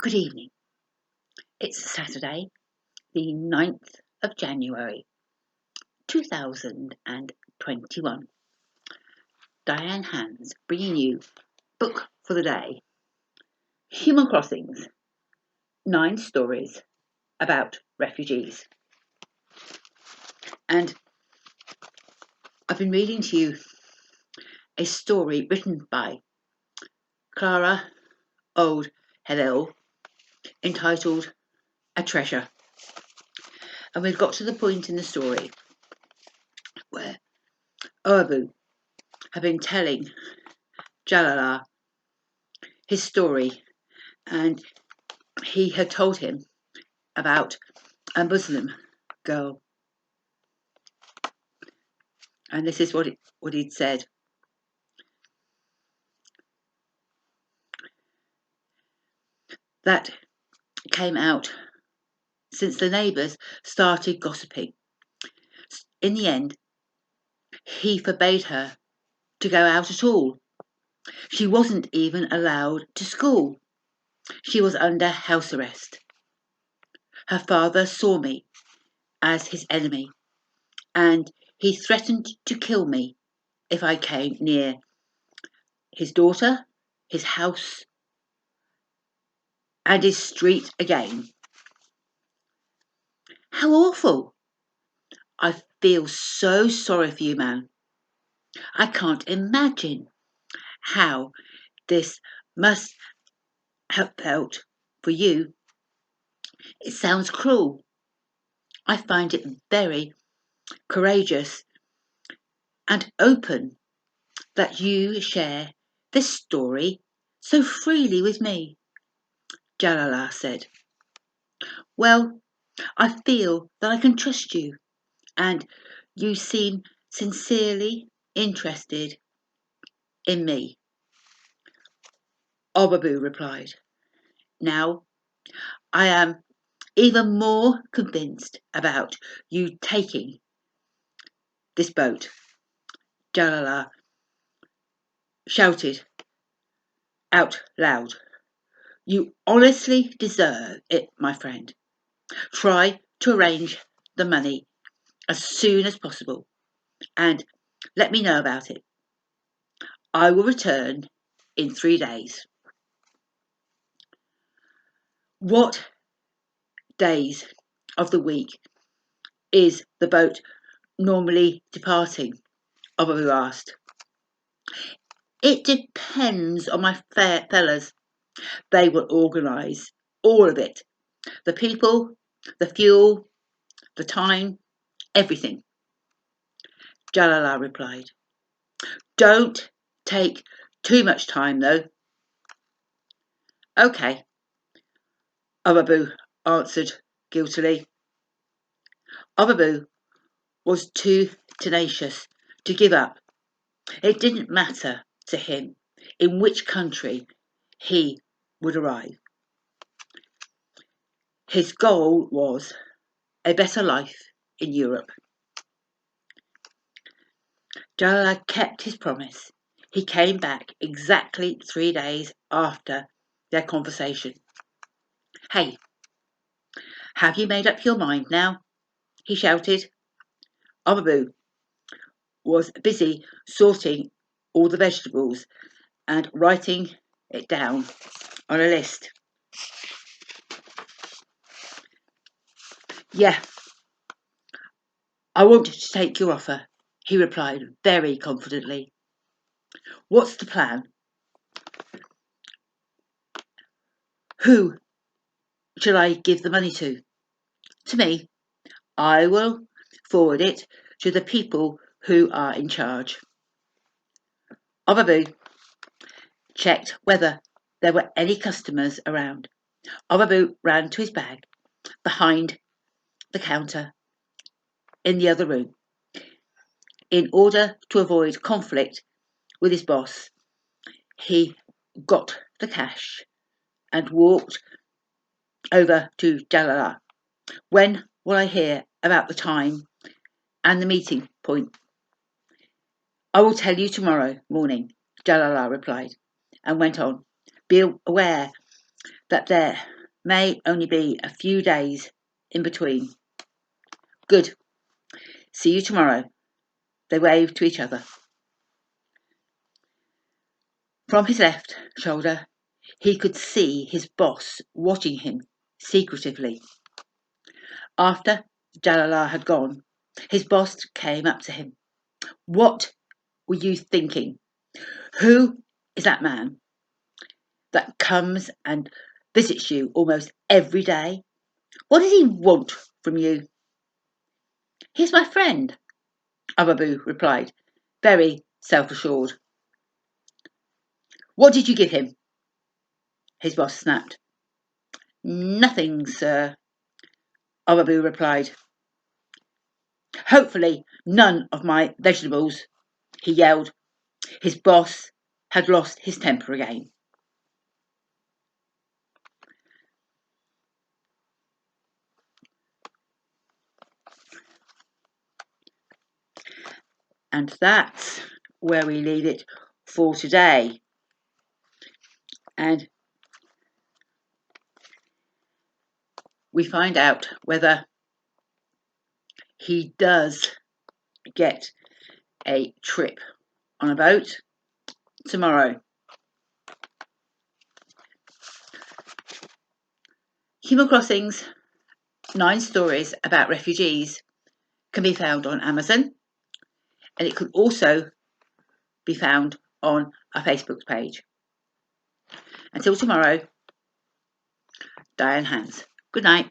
Good evening. It's Saturday, the 9th of January, 2021. Diane Hands bringing you book for the day. Human Crossings, 9 stories about refugees. And I've been reading to you a story written by Clara Old-Hellel entitled A Treasure. And we've got to the point in the story where Obabu had been telling Jalala his story, and he had told him about a Muslim girl. And this is what he'd said. That came out since the neighbours started gossiping. In the end, he forbade her to go out at all. She wasn't even allowed to school. She was under house arrest. Her father saw me as his enemy, and he threatened to kill me if I came near his daughter, his house, and his street again. How awful! I feel so sorry for you, man. I can't imagine how this must have felt for you. It sounds cruel. I find it very courageous and open that you share this story so freely with me, Jalala said. Well, I feel that I can trust you, and you seem sincerely interested in me. Obabu replied. Now, I am even more convinced about you taking this boat, Jalala shouted out loud. You honestly deserve it, my friend. Try to arrange the money as soon as possible and let me know about it. I will return in 3 days. What days of the week is the boat normally departing? Obabu asked. It depends on my fellas. They will organise all of it. The people, the fuel, the time, everything. Jalala replied. Don't take too much time though. Okay, Obabu answered guiltily. Obabu was too tenacious to give up. It didn't matter to him in which country he would arrive. His goal was a better life in Europe. Jalala kept his promise. He came back exactly 3 days after their conversation. Hey, have you made up your mind now? He shouted. Obabu was busy sorting all the vegetables and writing it down on a list. Yeah, I want to take your offer, he replied very confidently. What's the plan? Who shall I give the money to? To me. I will forward it to the people who are in charge. Obabu checked whether there were any customers around. Obabu ran to his bag behind the counter in the other room. In order to avoid conflict with his boss, he got the cash and walked over to Jalala. When will I hear about the time and the meeting point? I will tell you tomorrow morning, Jalala replied, and went on. Be aware that there may only be a few days in between. Good. See you tomorrow. They waved to each other. From his left shoulder, he could see his boss watching him secretively. After Jalala had gone, his boss came up to him. What were you thinking? Who is that man that comes and visits you almost every day? What does he want from you? He's my friend, Obabu replied, very self-assured. What did you give him? His boss snapped. Nothing, sir, Obabu replied. Hopefully none of my vegetables, he yelled. His boss had lost his temper again. And that's where we leave it for today. And we find out whether he does get a trip on a boat tomorrow. Human Crossing's 9 stories about refugees can be found on Amazon, and it could also be found on our Facebook page. Until tomorrow, Diane Hans. Good night.